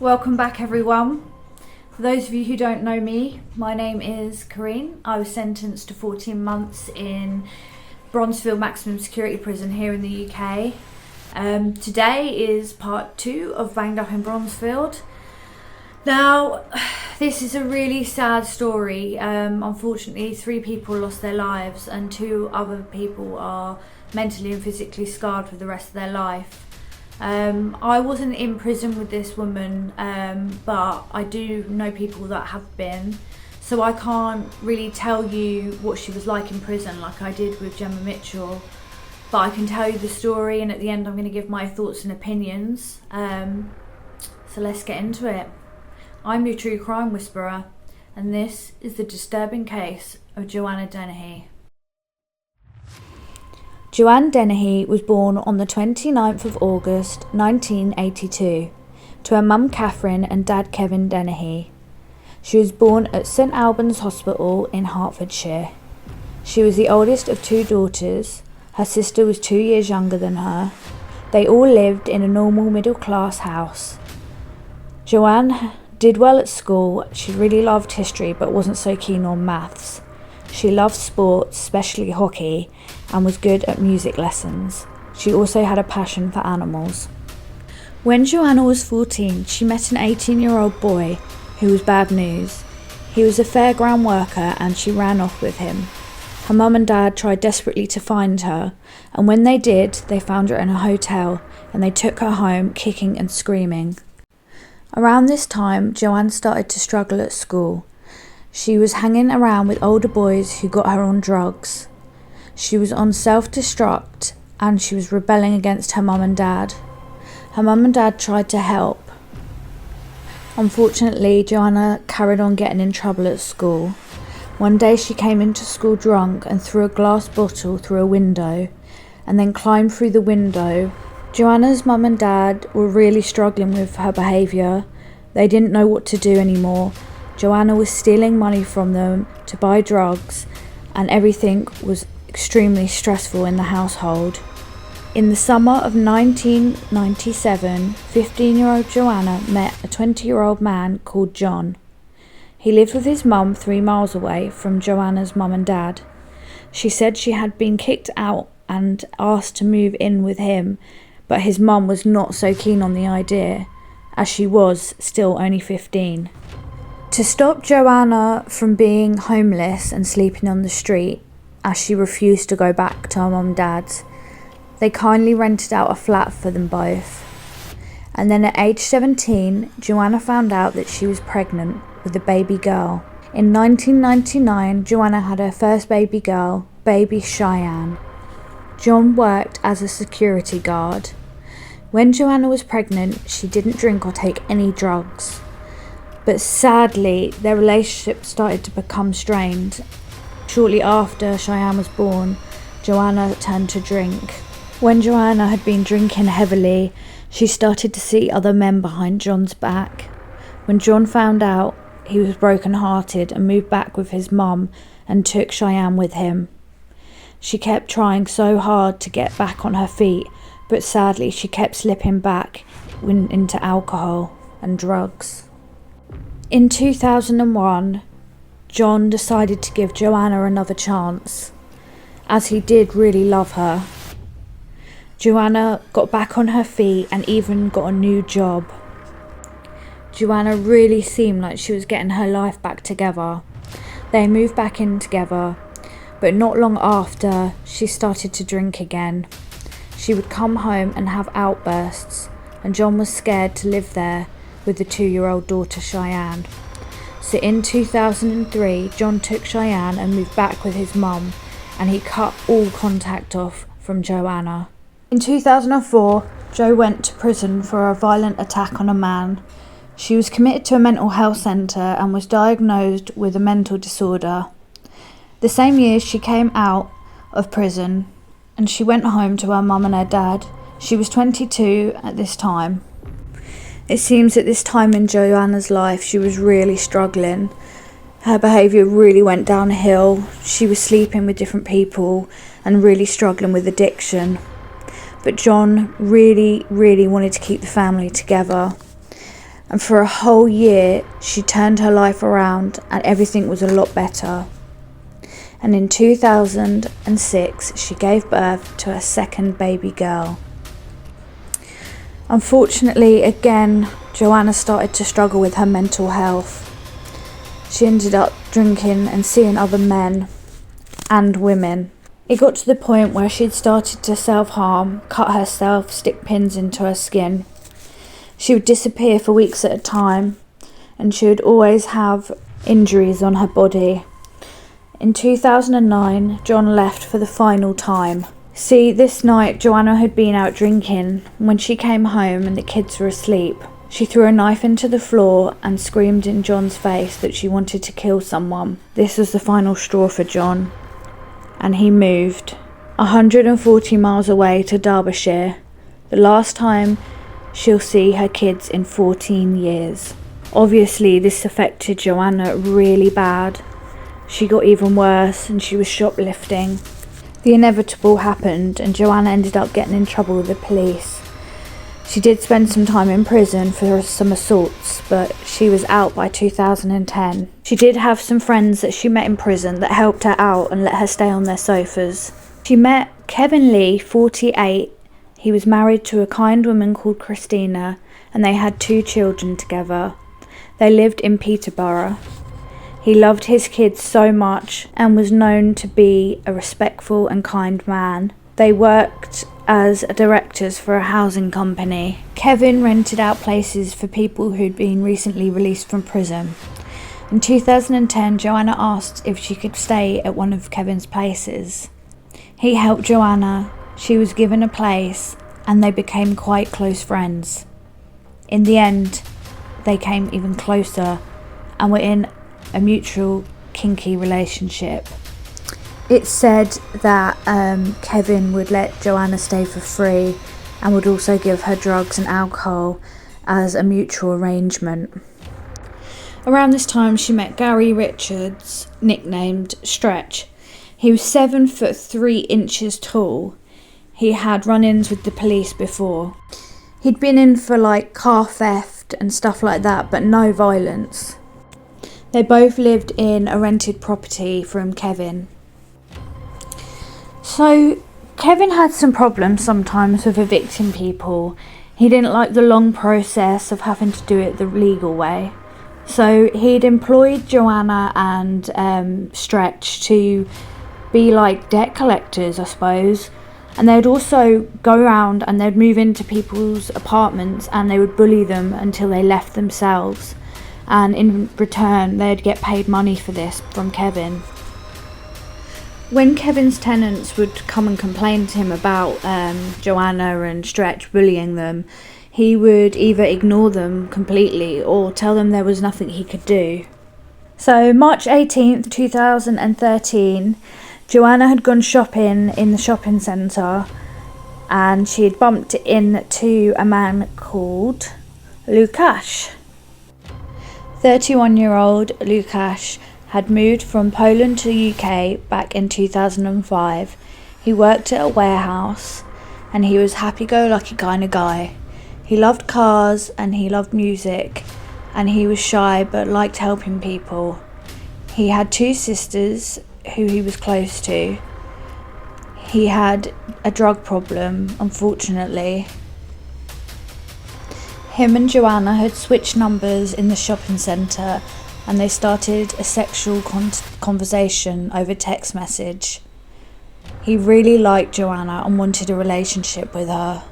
Welcome back, everyone. For those of you who don't know me, my name is Karine. I was sentenced to 14 months in Bronzefield maximum security prison here in the UK. Today is part 2 of Banged Up in Bronzefield. Now, this is a really sad story. Unfortunately, 3 people lost their lives and 2 other people are mentally and physically scarred for the rest of their life. I wasn't in prison with this woman, but I do know people that have been, so I can't really tell you what she was like in prison like I did with Gemma Mitchell, but I can tell you the story, and at the end I'm going to give my thoughts and opinions. So let's get into it. I'm your true crime whisperer, and this is the disturbing case of Joanna Dennehy. Joanna Dennehy was born on the 29th of August 1982 to her mum Catherine and dad Kevin Dennehy. She was born at St Albans Hospital in Hertfordshire. She was the oldest of 2 daughters. Her sister was 2 years younger than her. They all lived in a normal middle-class house. Joanne did well at school. She really loved history but wasn't so keen on maths. She loved sports, especially hockey, and was good at music lessons. She also had a passion for animals. When Joanna was 14, she met an 18-year-old boy who was bad news. He was a fairground worker and she ran off with him. Her mum and dad tried desperately to find her, and when they did, they found her in a hotel and they took her home kicking and screaming. Around this time, Joanne started to struggle at school. She was hanging around with older boys who got her on drugs. She was on self-destruct and she was rebelling against her mum and dad. Her mum and dad tried to help. Unfortunately, Joanna carried on getting in trouble at school. One day she came into school drunk and threw a glass bottle through a window and then climbed through the window. Joanna's mum and dad were really struggling with her behaviour. They didn't know what to do anymore. Joanna was stealing money from them to buy drugs, and everything was extremely stressful in the household. In the summer of 1997, 15-year-old Joanna met a 20-year-old man called John. He lived with his mum 3 miles away from Joanna's mum and dad. She said she had been kicked out and asked to move in with him, but his mum was not so keen on the idea, as she was still only 15. To stop Joanna from being homeless and sleeping on the street, as she refused to go back to her mum and dad's, they kindly rented out a flat for them both. And then at age 17, Joanna found out that she was pregnant with a baby girl. In 1999, Joanna had her first baby girl, baby Cheyenne. John worked as a security guard. When Joanna was pregnant, she didn't drink or take any drugs. But sadly, their relationship started to become strained. Shortly after Cheyenne was born, Joanna turned to drink. When Joanna had been drinking heavily, she started to see other men behind John's back. When John found out, he was broken-hearted and moved back with his mum and took Cheyenne with him. She kept trying so hard to get back on her feet, but sadly she kept slipping back into alcohol and drugs. In 2001, John decided to give Joanna another chance, as he did really love her. Joanna got back on her feet and even got a new job. Joanna really seemed like she was getting her life back together. They moved back in together, but not long after, she started to drink again. She would come home and have outbursts, and John was scared to live there with the 2-year-old daughter Cheyenne. So in 2003, John took Cheyenne and moved back with his mum, and he cut all contact off from Joanna. In 2004, Jo went to prison for a violent attack on a man. She was committed to a mental health centre and was diagnosed with a mental disorder. The same year she came out of prison and she went home to her mum and her dad. She was 22 at this time. It seems at this time in Joanna's life she was really struggling. Her behaviour really went downhill. She was sleeping with different people and really struggling with addiction. But John really wanted to keep the family together. And for a whole year, she turned her life around and everything was a lot better. And in 2006, she gave birth to her second baby girl. Unfortunately, again, Joanna started to struggle with her mental health. She ended up drinking and seeing other men and women. It got to the point where she'd started to self-harm, cut herself, stick pins into her skin. She would disappear for weeks at a time, and she would always have injuries on her body. In 2009, John left for the final time. See, this night Joanna had been out drinking. When she came home and the kids were asleep, she threw a knife into the floor and screamed in John's face that she wanted to kill someone. This was the final straw for John, and he moved 140 miles away to Derbyshire, the last time she'll see her kids in 14 years. Obviously, this affected Joanna really bad. She got even worse and she was shoplifting. The inevitable happened and Joanna ended up getting in trouble with the police. She did spend some time in prison for some assaults, but she was out by 2010. She did have some friends that she met in prison that helped her out and let her stay on their sofas. She met Kevin Lee, 48. He was married to a kind woman called Christina, and they had 2 children together. They lived in Peterborough. He loved his kids so much and was known to be a respectful and kind man. They worked as directors for a housing company. Kevin rented out places for people who'd been recently released from prison. In 2010, Joanna asked if she could stay at one of Kevin's places. He helped Joanna. She was given a place and they became quite close friends. In the end, they came even closer and were in a mutual kinky relationship. It's said that Kevin would let Joanna stay for free and would also give her drugs and alcohol as a mutual arrangement. Around this time she met Gary Richards, nicknamed Stretch. He was 7'3" tall. He had run-ins with the police before. He'd been in for car theft and stuff like that, but no violence. They both lived in a rented property from Kevin. So Kevin had some problems sometimes with evicting people. He didn't like the long process of having to do it the legal way. So he'd employed Joanna and Stretch to be debt collectors, I suppose. And they'd also go around and they'd move into people's apartments and they would bully them until they left themselves. And in return, they'd get paid money for this from Kevin. When Kevin's tenants would come and complain to him about Joanna and Stretch bullying them, he would either ignore them completely or tell them there was nothing he could do. So March 18th, 2013, Joanna had gone shopping in the shopping centre and she had bumped into a man called Lukasz. 31-year-old Lukasz had moved from Poland to the UK back in 2005. He worked at a warehouse and he was happy-go-lucky kind of guy. He loved cars and he loved music and he was shy but liked helping people. He had 2 sisters who he was close to. He had a drug problem, unfortunately. Him and Joanna had switched numbers in the shopping centre and they started a sexual conversation over text message. He really liked Joanna and wanted a relationship with her.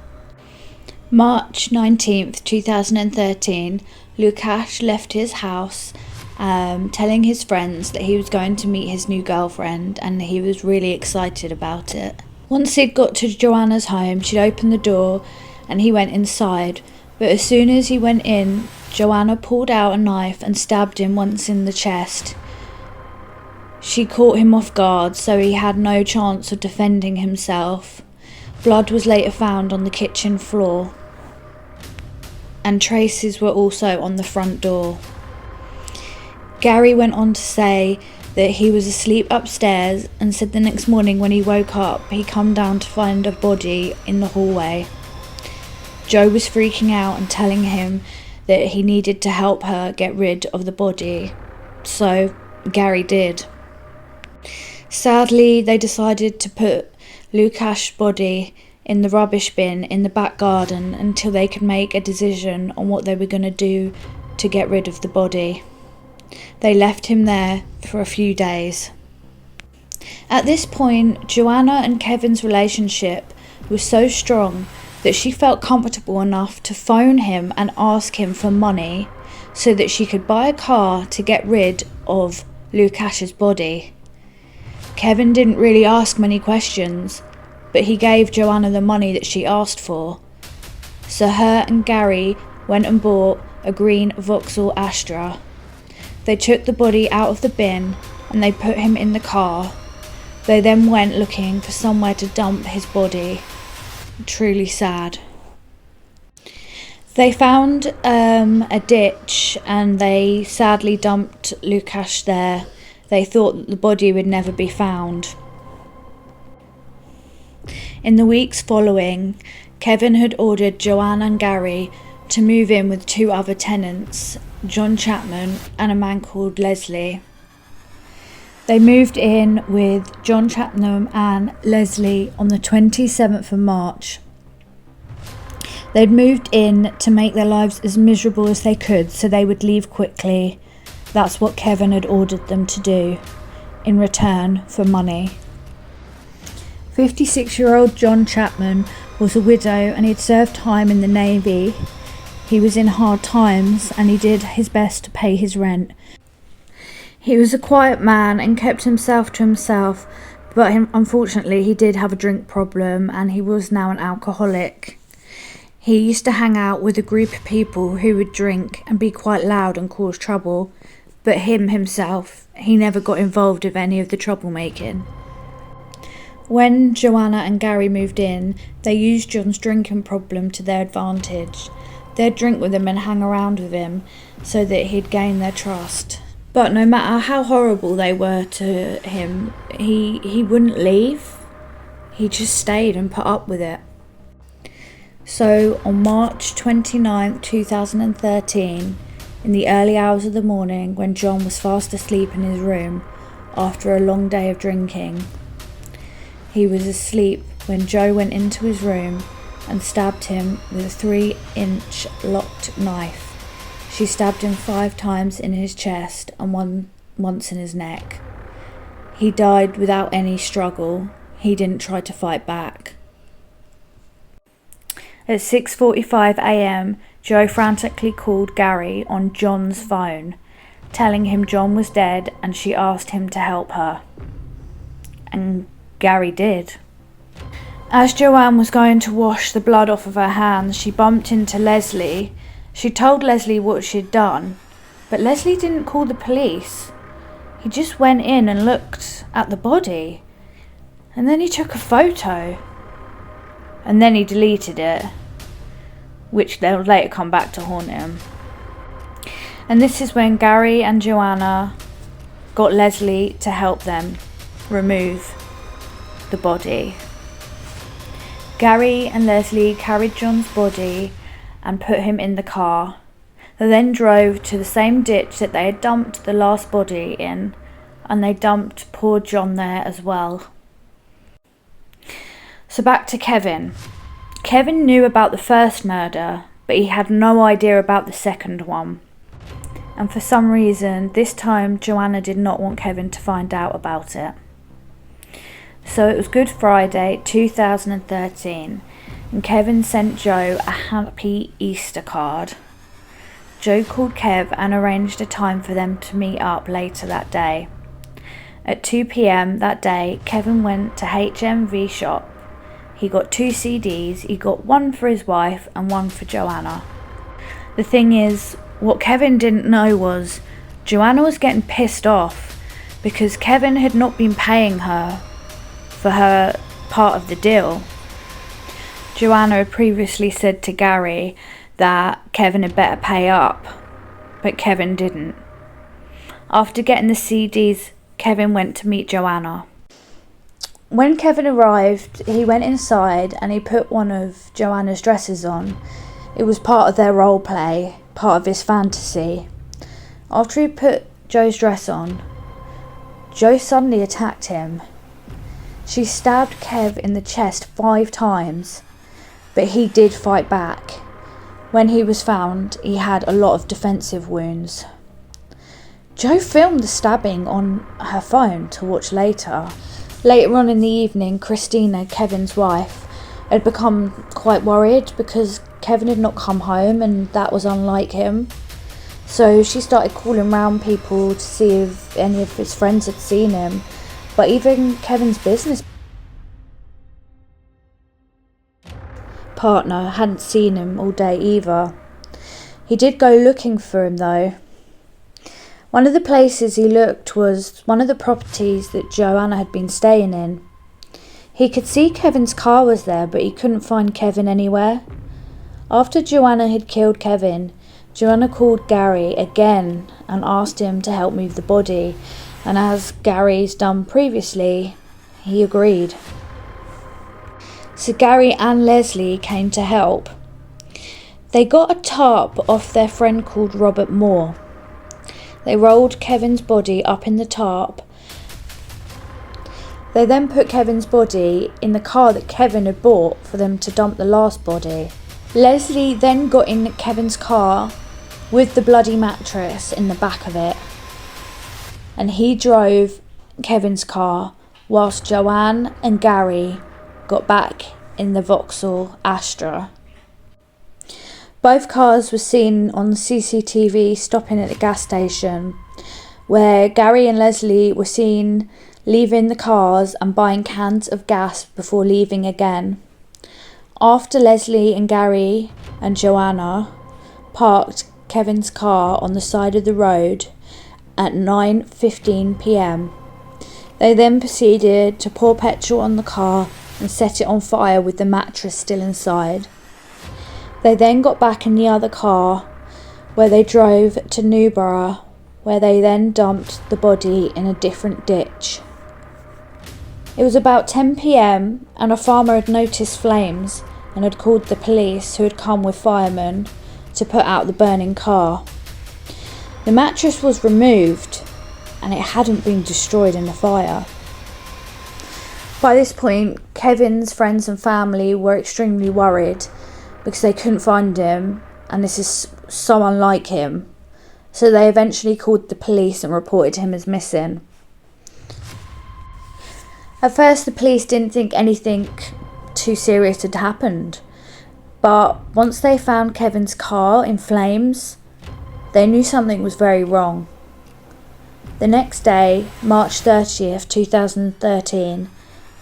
March 19th, 2013, Lukasz left his house telling his friends that he was going to meet his new girlfriend and he was really excited about it. Once he'd got to Joanna's home, she'd opened the door and he went inside, but as soon as he went in, Joanna pulled out a knife and stabbed him once in the chest. She caught him off guard, so he had no chance of defending himself. Blood was later found on the kitchen floor, and traces were also on the front door. Gary went on to say that he was asleep upstairs and said the next morning when he woke up, he come down to find a body in the hallway. Joe was freaking out and telling him that he needed to help her get rid of the body. So Gary did. Sadly, they decided to put Lukasz's body in the rubbish bin in the back garden until they could make a decision on what they were going to do to get rid of the body. They left him there for a few days. At this point, Joanna and Kevin's relationship was so strong that she felt comfortable enough to phone him and ask him for money so that she could buy a car to get rid of Lukasz's body. Kevin didn't really ask many questions, but he gave Joanna the money that she asked for. So her and Gary went and bought a green Vauxhall Astra. They took the body out of the bin and they put him in the car. They then went looking for somewhere to dump his body. Truly sad. They found a ditch and they sadly dumped Lukasz there. They thought that the body would never be found. In the weeks following, Kevin had ordered Joanna and Gary to move in with two other tenants, John Chapman and a man called Leslie. They moved in with John Chapman and Leslie on the 27th of March. They'd moved in to make their lives as miserable as they could so they would leave quickly. That's what Kevin had ordered them to do, in return for money. 56-year-old John Chapman was a widow and he'd served time in the Navy. He was in hard times and he did his best to pay his rent. He was a quiet man and kept himself to himself, but unfortunately he did have a drink problem and he was now an alcoholic. He used to hang out with a group of people who would drink and be quite loud and cause trouble, but himself, he never got involved with any of the troublemaking. When Joanna and Gary moved in, they used John's drinking problem to their advantage. They'd drink with him and hang around with him so that he'd gain their trust. But no matter how horrible they were to him, he wouldn't leave. He just stayed and put up with it. So on March 29, 2013, in the early hours of the morning when John was fast asleep in his room after a long day of drinking, he was asleep when Jo went into his room and stabbed him with a 3-inch locked knife. She stabbed him 5 times in his chest and once in his neck. He died without any struggle. He didn't try to fight back. At 6:45 a.m, Jo frantically called Gary on John's phone, telling him John was dead and she asked him to help her. And Gary did. As Joanne was going to wash the blood off of her hands, she bumped into Leslie. She told Leslie what she'd done, but Leslie didn't call the police. He just went in and looked at the body, and then he took a photo, and then he deleted it, which they'll later come back to haunt him. And this is when Gary and Joanna got Leslie to help them remove the body. Gary and Leslie carried John's body and put him in the car. They then drove to the same ditch that they had dumped the last body in, and they dumped poor John there as well. So back to Kevin. Kevin knew about the first murder, but he had no idea about the second one. And for some reason, this time Joanna did not want Kevin to find out about it. So it was Good Friday 2013, and Kevin sent Jo a happy Easter card. Jo called Kev and arranged a time for them to meet up later that day. At 2 p.m. that day, Kevin went to HMV shop. He got 2 CDs. He got one for his wife and one for Joanna. The thing is, what Kevin didn't know was Joanna was getting pissed off because Kevin had not been paying her for her part of the deal. Joanna had previously said to Gary that Kevin had better pay up, but Kevin didn't. After getting the CDs, Kevin went to meet Joanna. When Kevin arrived, he went inside and he put one of Joanna's dresses on. It was part of their role play. part of his fantasy. After he put Joe's dress on, Joe suddenly attacked him. She stabbed Kev in the chest 5 times, but he did fight back. When he was found, he had a lot of defensive wounds. Joe filmed the stabbing on her phone to watch later. Later on in the evening, Christina, Kevin's wife, had become quite worried because Kevin had not come home and that was unlike him. So she started calling round people to see if any of his friends had seen him, but even Kevin's business partner hadn't seen him all day either. He did go looking for him though. One of the places he looked was one of the properties that Joanna had been staying in. He could see Kevin's car was there, but he couldn't find Kevin anywhere. After Joanna had killed Kevin, Joanna called Gary again and asked him to help move the body, and as Gary's done previously, he agreed. So Gary and Leslie came to help. They got a tarp off their friend called Robert Moore. They rolled Kevin's body up in the tarp. They then put Kevin's body in the car that Kevin had bought for them to dump the last body. Leslie then got in Kevin's car with the bloody mattress in the back of it, and he drove Kevin's car whilst Joanne and Gary got back in the Vauxhall Astra. Both cars were seen on the CCTV stopping at the gas station, where Gary and Leslie were seen leaving the cars and buying cans of gas before leaving again. After Leslie and Gary and Joanna parked Kevin's car on the side of the road at 9:15 p.m, they then proceeded to pour petrol on the car and set it on fire with the mattress still inside. They then got back in the other car, where they drove to Newborough, where they then dumped the body in a different ditch. It was about 10 p.m, and a farmer had noticed flames and had called the police, who had come with firemen to put out the burning car. The mattress was removed and it hadn't been destroyed in the fire. By this point, Kevin's friends and family were extremely worried because they couldn't find him, and this is so unlike him. So they eventually called the police and reported him as missing. At first, the police didn't think anything too serious had happened, but once they found Kevin's car in flames, they knew something was very wrong. The next day, March 30th, 2013,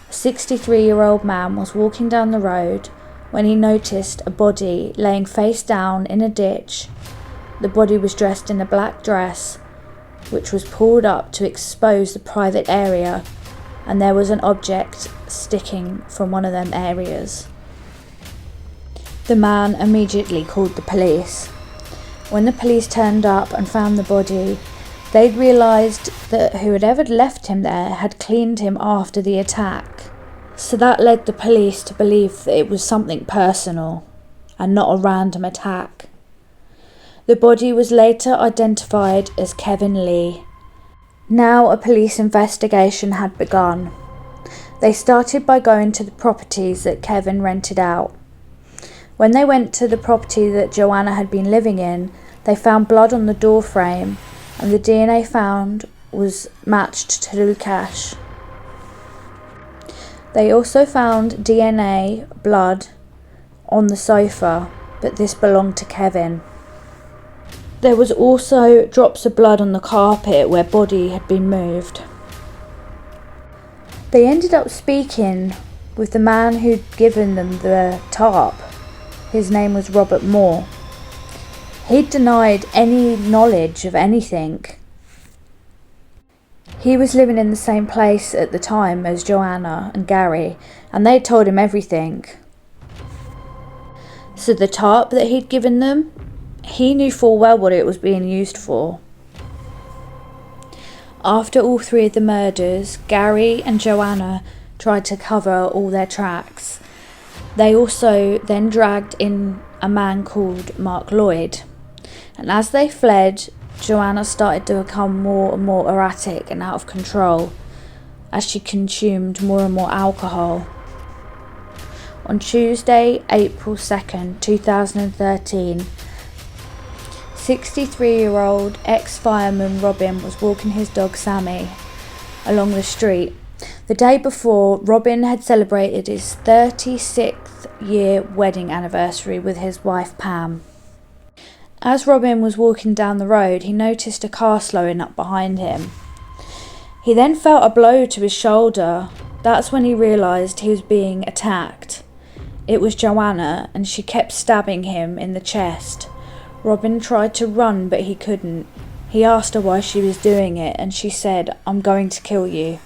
a 63-year-old man was walking down the road when he noticed a body laying face down in a ditch. The body was dressed in a black dress, which was pulled up to expose the private area, and there was an object sticking from one of them areas. The man immediately called the police. When the police turned up and found the body, they'd realised that whoever left him there had cleaned him after the attack. So that led the police to believe that it was something personal and not a random attack. The body was later identified as Kevin Lee. Now a police investigation had begun. They started by going to the properties that Kevin rented out. When they went to the property that Joanna had been living in, they found blood on the door frame, and the DNA found was matched to Lukash. They also found DNA blood on the sofa, but this belonged to Kevin. There was also drops of blood on the carpet where body had been moved. They ended up speaking with the man who'd given them the tarp. His name was Robert Moore. He'd denied any knowledge of anything. He was living in the same place at the time as Joanna and Gary, and they told him everything. So the tarp that he'd given them, he knew full well what it was being used for. After all 3 of the murders, Gary and Joanna tried to cover all their tracks. They also then dragged in a man called Mark Lloyd. And as they fled, Joanna started to become more and more erratic and out of control as she consumed more and more alcohol. On Tuesday, April 2nd, 2013, 63-year-old ex-fireman Robin was walking his dog Sammy along the street. The day before, Robin had celebrated his 36th year wedding anniversary with his wife Pam. As Robin was walking down the road, he noticed a car slowing up behind him. He then felt a blow to his shoulder. That's when he realised he was being attacked. It was Joanna, and she kept stabbing him in the chest. Robin tried to run, but he couldn't. He asked her why she was doing it, and she said, "I'm going to kill you."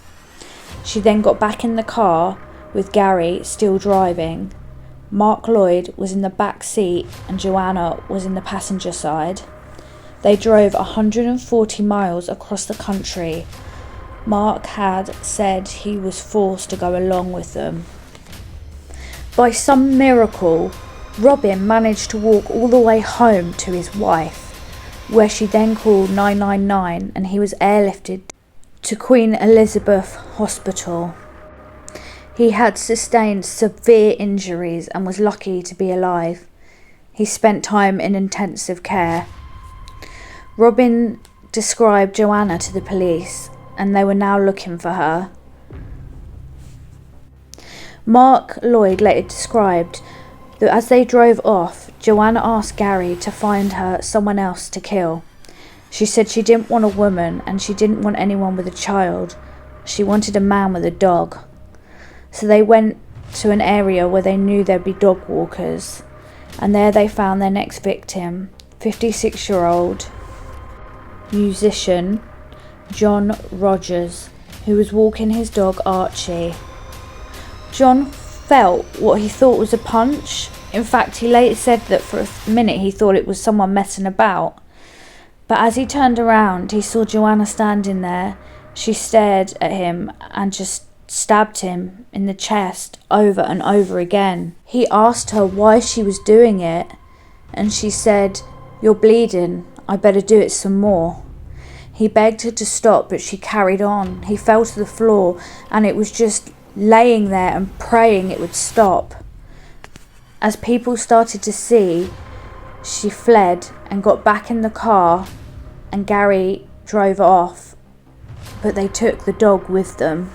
She then got back in the car with Gary still driving. Mark Lloyd was in the back seat and Joanna was in the passenger side. They drove 140 miles across the country. Mark had said he was forced to go along with them. By some miracle, Robin managed to walk all the way home to his wife, where she then called 999 and he was airlifted to Queen Elizabeth Hospital. He had sustained severe injuries and was lucky to be alive. He spent time in intensive care. Robin described Joanna to the police and they were now looking for her. Mark Lloyd later described that as they drove off, Joanna asked Gary to find her someone else to kill. She said she didn't want a woman and she didn't want anyone with a child. She wanted a man with a dog. So they went to an area where they knew there'd be dog walkers, and there they found their next victim, 56-year-old musician John Rogers, who was walking his dog Archie. John felt what he thought was a punch. In fact, he later said that for a minute he thought it was someone messing about. But as he turned around, he saw Joanna standing there. She stared at him and just stabbed him in the chest over and over again. He asked her why she was doing it, and she said, "You're bleeding, I better do it some more." He begged her to stop, but she carried on. He fell to the floor, and it was just laying there and praying it would stop. As people started to see, she fled and got back in the car, and Gary drove off, but they took the dog with them.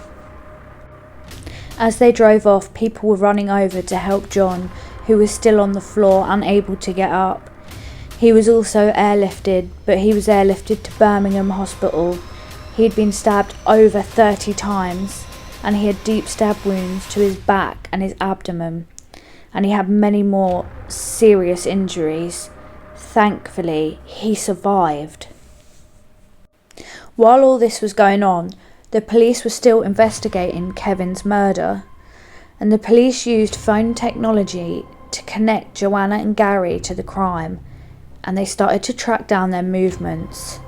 As they drove off, people were running over to help John, who was still on the floor, unable to get up. He was also airlifted, but he was airlifted to Birmingham Hospital. He'd been stabbed over 30 times, and he had deep stab wounds to his back and his abdomen, and he had many more serious injuries. Thankfully, he survived. While all this was going on, the police were still investigating Kevin's murder, and the police used phone technology to connect Joanna and Gary to the crime, and they started to track down their movements.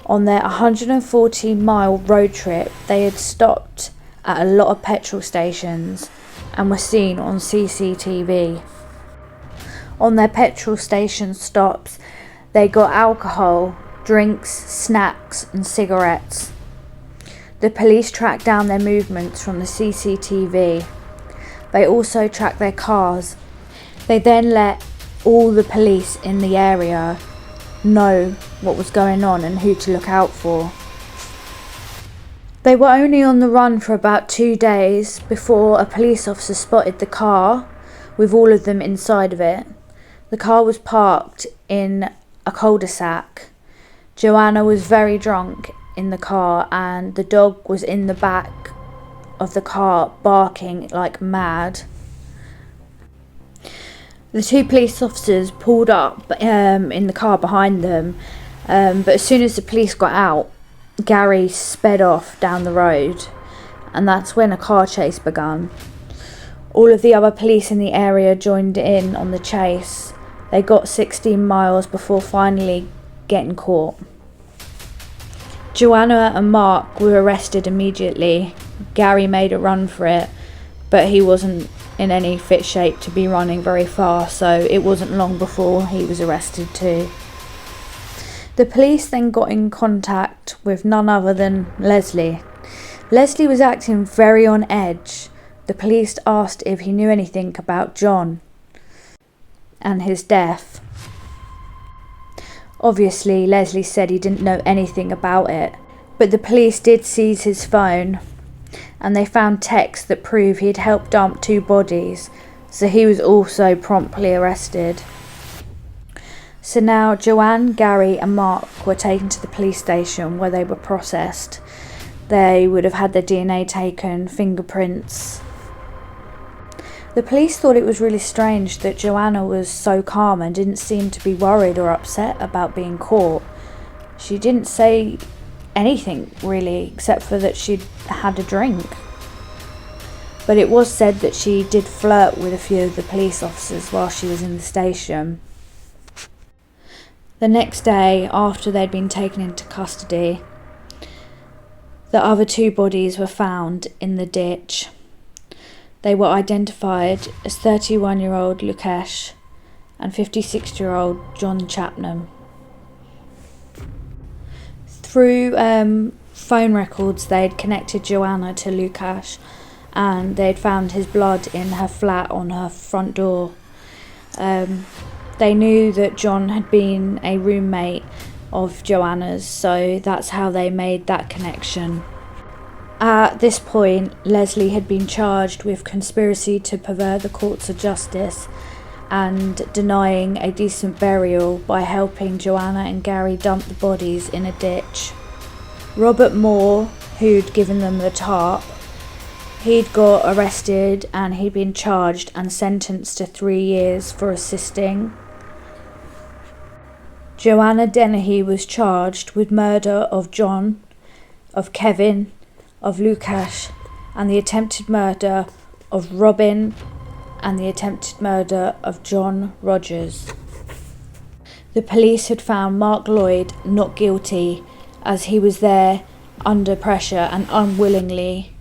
On their 140-mile road trip, they had stopped at a lot of petrol stations and were seen on CCTV. On their petrol station stops, they got alcohol, drinks, snacks and cigarettes. The police tracked down their movements from the CCTV. They also tracked their cars. They then let all the police in the area know what was going on and who to look out for. They were only on the run for about 2 days before a police officer spotted the car with all of them inside of it. The car was parked in a cul-de-sac. Joanna was very drunk in the car and the dog was in the back of the car barking like mad. The two police officers pulled up in the car behind them, but as soon as the police got out, Gary sped off down the road, and that's when a car chase began. All of the other police in the area joined in on the chase. They got 16 miles before finally getting caught. Joanna and Mark were arrested immediately. Gary made a run for it, but he wasn't in any fit shape to be running very far, so it wasn't long before he was arrested too. The police then got in contact with none other than Leslie. Leslie was acting very on edge. The police asked if he knew anything about John and his death. Obviously, Leslie said he didn't know anything about it, but the police did seize his phone, and they found texts that prove he'd helped dump 2 bodies, so he was also promptly arrested. So now Joanne, Gary and Mark were taken to the police station where they were processed. They would have had their DNA taken, fingerprints. The police thought it was really strange that Joanna was so calm and didn't seem to be worried or upset about being caught. She didn't say anything really, except for that she'd had a drink. But it was said that she did flirt with a few of the police officers while she was in the station. The next day, after they'd been taken into custody, the other 2 bodies were found in the ditch. They were identified as 31-year-old Lukesh and 56-year-old John Chapman. Through phone records, they'd connected Joanna to Lukesh, and they'd found his blood in her flat on her front door. They knew that John had been a roommate of Joanna's, so that's how they made that connection. At this point, Leslie had been charged with conspiracy to pervert the courts of justice and denying a decent burial by helping Joanna and Gary dump the bodies in a ditch. Robert Moore, who'd given them the tarp, he'd got arrested and he'd been charged and sentenced to 3 years for assisting. Joanna Dennehy was charged with murder of John, of Kevin, of Lukesh, and the attempted murder of Robin, and the attempted murder of John Rogers. The police had found Mark Lloyd not guilty, as he was there under pressure and unwillingly,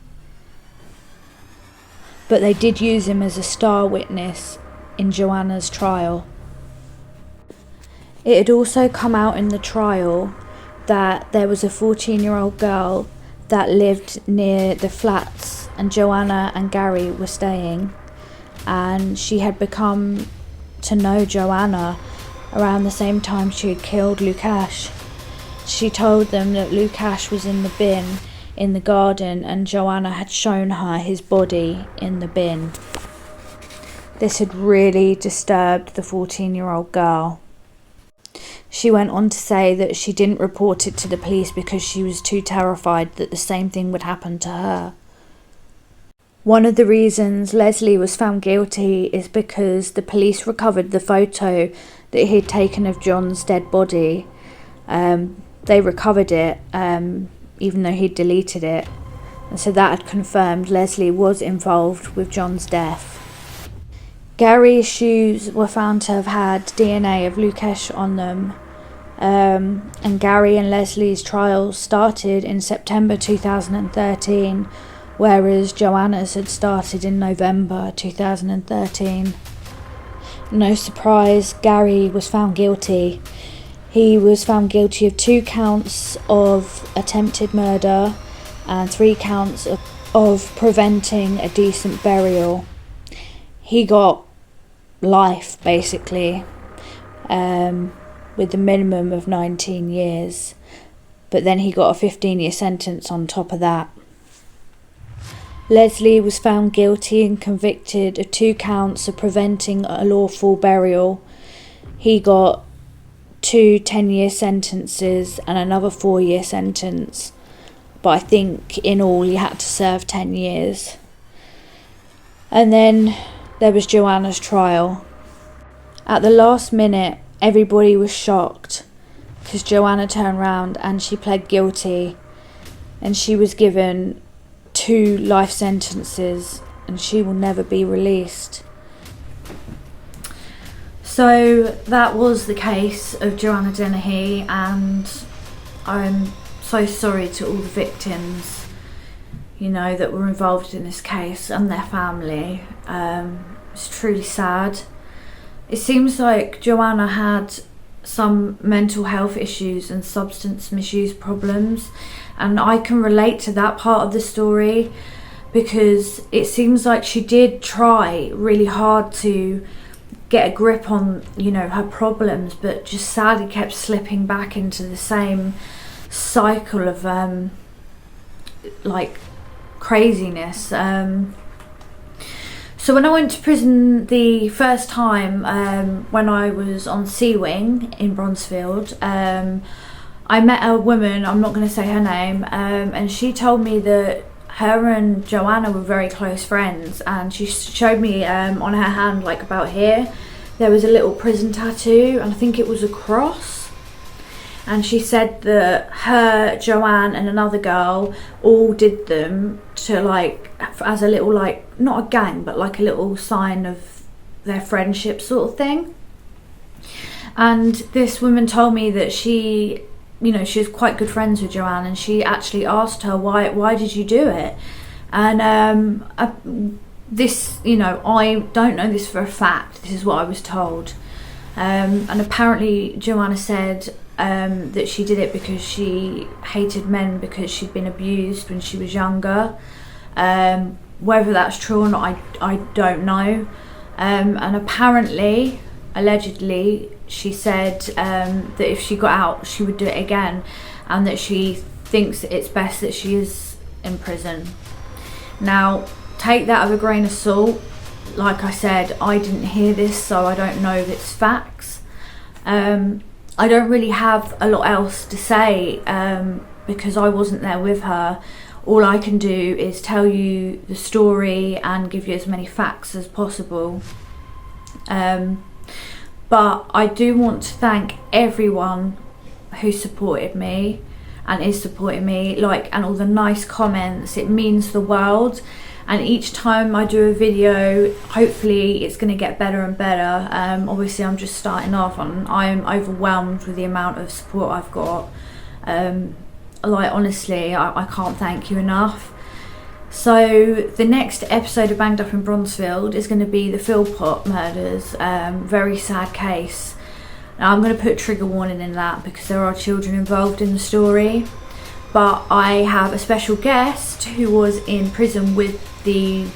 but they did use him as a star witness in Joanna's trial. It had also come out in the trial that there was a 14-year-old girl that lived near the flats and Joanna and Gary were staying, and she had become to know Joanna around the same time she had killed Lukesh. She told them that Lukesh was in the bin in the garden and Joanna had shown her his body in the bin. This had really disturbed the 14-year-old girl. She went on to say that she didn't report it to the police because she was too terrified that the same thing would happen to her. One of the reasons Leslie was found guilty is because the police recovered the photo that he'd taken of John's dead body. They recovered it, even though he'd deleted it. And so that had confirmed Leslie was involved with John's death. Gary's shoes were found to have had DNA of Lukesh on them, and Gary and Leslie's trial started in September 2013, whereas Joanna's had started in November 2013. No surprise, Gary was found guilty. He was found guilty of 2 counts of attempted murder and 3 counts of preventing a decent burial. He got life, basically, with a minimum of 19 years, but then he got a 15-year sentence on top of that. Leslie was found guilty and convicted of 2 counts of preventing a lawful burial. He got 2 10-year sentences and another 4-year sentence, but I think in all he had to serve 10 years. And then there was Joanna's trial. At the last minute, everybody was shocked because Joanna turned around and she pled guilty, and she was given 2 life sentences and she will never be released. So that was the case of Joanna Dennehy, and I'm so sorry to all the victims, that were involved in this case and their family. It's truly sad. It seems like Joanna had some mental health issues and substance misuse problems, and I can relate to that part of the story, because it seems like she did try really hard to get a grip on, you know, her problems, but just sadly kept slipping back into the same cycle of like craziness. So when I went to prison the first time, when I was on C Wing in Bronzefield, I met a woman, I'm not going to say her name, and she told me that her and Joanna were very close friends, and she showed me on her hand, like about here, there was a little prison tattoo, and I think it was a cross. And she said that her, Joanne, and another girl all did them to, like, as a little, like, not a gang, but like a little sign of their friendship sort of thing. And this woman told me that she, you know, she was quite good friends with Joanne, and she actually asked her, why did you do it? And this, you know, I don't know this for a fact, this is what I was told. And apparently Joanna said that she did it because she hated men, because she'd been abused when she was younger. Whether that's true or not, I don't know. And apparently, allegedly, she said that if she got out, she would do it again, and that she thinks it's best that she is in prison. Now, take that with a grain of salt. Like I said, I didn't hear this, so I don't know if it's facts. I don't really have a lot else to say because I wasn't there with her. All I can do is tell you the story and give you as many facts as possible. But I do want to thank everyone who supported me and is supporting me, and all the nice comments. It means the world. And each time I do a video, hopefully it's going to get better and better. Obviously I'm just starting off, and I'm overwhelmed with the amount of support I've got. Honestly, I can't thank you enough. So the next episode of Banged Up in Bronzefield is going to be the Philpott murders. Very sad case. Now I'm going to put trigger warning in that because there are children involved in the story. But I have a special guest who was in prison with the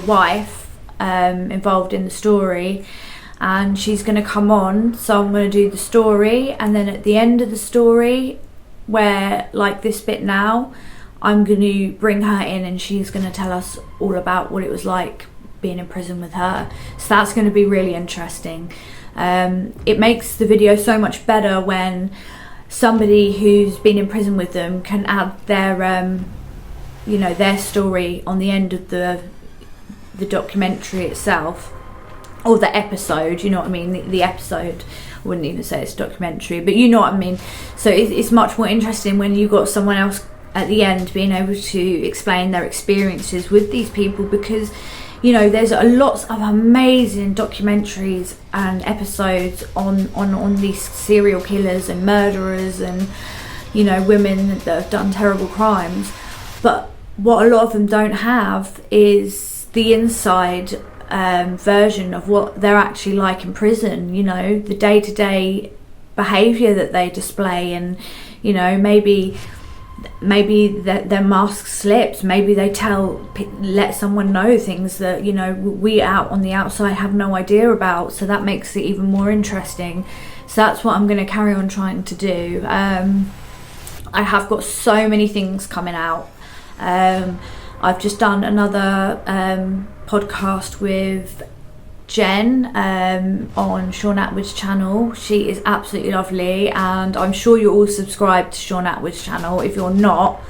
wife involved in the story, and she's going to come on. So I'm going to do the story, and then at the end of the story, where like this bit now, I'm going to bring her in, and she's going to tell us all about what it was like being in prison with her. So that's going to be really interesting. It makes the video so much better when somebody who's been in prison with them can add their their story on the end of the documentary itself, or the episode, you know what I mean, the episode. I wouldn't even say it's a documentary, but you know what I mean. So it's much more interesting when you got someone else at the end being able to explain their experiences with these people, because you know there's lots of amazing documentaries and episodes on these serial killers and murderers and, you know, women that have done terrible crimes, but what a lot of them don't have is the inside version of what they're actually like in prison. You know, the day-to-day behaviour that they display, and you know, maybe their mask slips, maybe they let someone know things that, you know, we out on the outside have no idea about, so that makes it even more interesting. So that's what I'm going to carry on trying to do. I have got so many things coming out. I've just done another podcast with Jen on Sean Atwood's channel. She is absolutely lovely, and I'm sure you're all subscribed to Sean Atwood's channel. If you're not,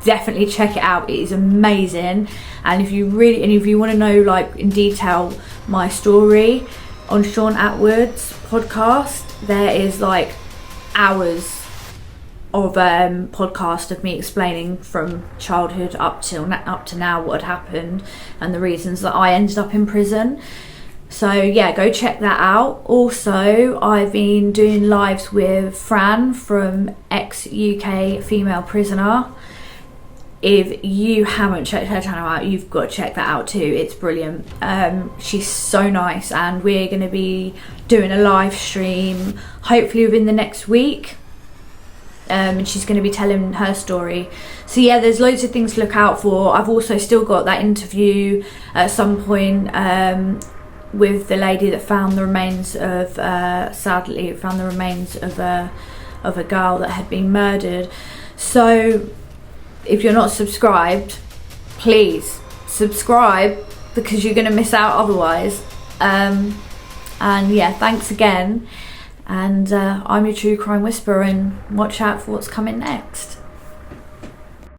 definitely check it out. It is amazing. And if you want to know, like, in detail my story on Sean Atwood's podcast, there is like hours of podcast of me explaining from childhood up to now what had happened and the reasons that I ended up in prison. So yeah, go check that out. Also, I've been doing lives with Fran from ex-UK female prisoner. If you haven't checked her channel out, you've got to check that out too. It's brilliant. She's so nice, and we're going to be doing a live stream hopefully within the next week. And she's going to be telling her story. So yeah, there's loads of things to look out for. I've also still got that interview at some point with the lady that found the remains of, sadly, found the remains of a girl that had been murdered. So if you're not subscribed, please subscribe, because you're going to miss out otherwise. And yeah, thanks again. And I'm your True Crime Whisperer, and watch out for what's coming next.